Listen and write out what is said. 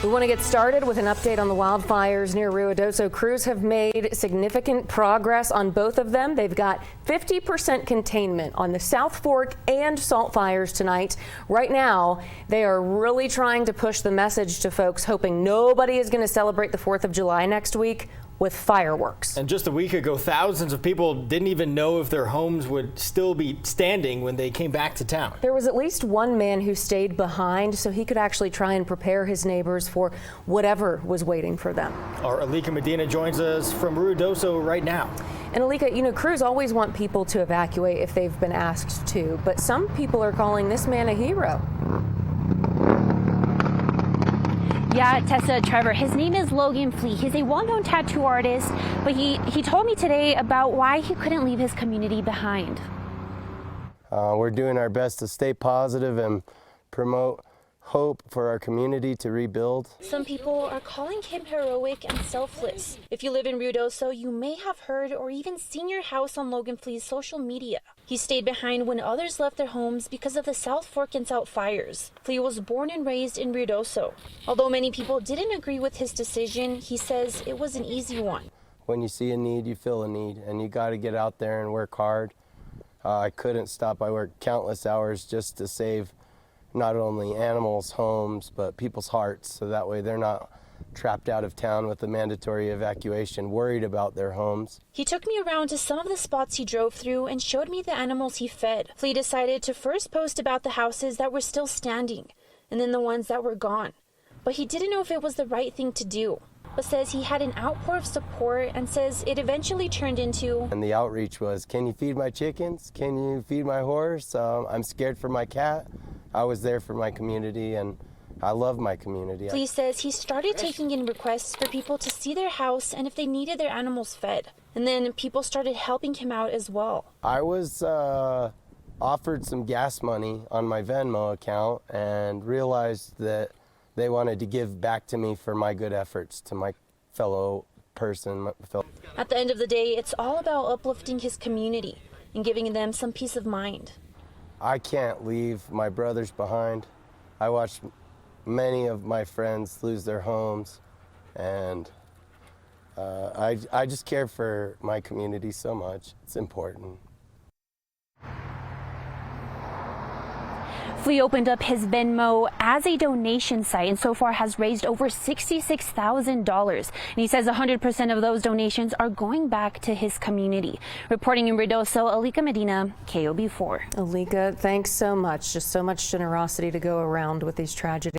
We want to get started with an update on the wildfires near Ruidoso. Crews have made significant progress on both of them. They've got 50% containment on the South Fork and Salt fires tonight. Right now, they are really trying to push the message to folks, hoping nobody is going to celebrate the 4th of July next week with fireworks. And just a week ago, thousands of people didn't even know if their homes would still be standing when they came back to town. There was at least one man who stayed behind so he could actually try and prepare his neighbors for whatever was waiting for them. Our Alika Medina joins us from Ruidoso right now. And Alika, crews always want people to evacuate if they've been asked to, but some people are calling this man a hero. Yeah, Tessa, Trevor, his name is Logan Flea. He's a well-known tattoo artist, but he told me today about why he couldn't leave his community behind. We're doing our best to stay positive and promote hope for our community to rebuild. Some people are calling him heroic and selfless. If you live in Ruidoso, you may have heard or even seen your house on Logan Flea's social media. He stayed behind when others left their homes because of the South Fork and Salt fires. Flea was born and raised in Ruidoso. Although many people didn't agree with his decision, he says it was an easy one. When you see a need, you feel a need, and you got to get out there and work hard. I couldn't stop. I worked countless hours just to save not only animals' homes, but people's hearts, so that way they're not trapped out of town with the mandatory evacuation, worried about their homes. He took me around to some of the spots he drove through and showed me the animals he fed. Flea decided to first post about the houses that were still standing, and then the ones that were gone. But he didn't know if it was the right thing to do, but says he had an outpour of support and says it eventually turned into... And the outreach was, can you feed my chickens? Can you feed my horse? I'm scared for my cat. I was there for my community, and I love my community. Flea says he started taking in requests for people to see their house and if they needed their animals fed. And then people started helping him out as well. I was offered some gas money on my Venmo account and realized that they wanted to give back to me for my good efforts to my fellow person. At the end of the day, it's all about uplifting his community and giving them some peace of mind. I can't leave my brothers behind. I watched many of my friends lose their homes, and I just care for my community so much. It's important. Flea opened up his Venmo as a donation site and so far has raised over $66,000. And he says 100% of those donations are going back to his community. Reporting in Ruidoso, Alika Medina, KOB4. Alika, thanks so much. Just so much generosity to go around with these tragedies.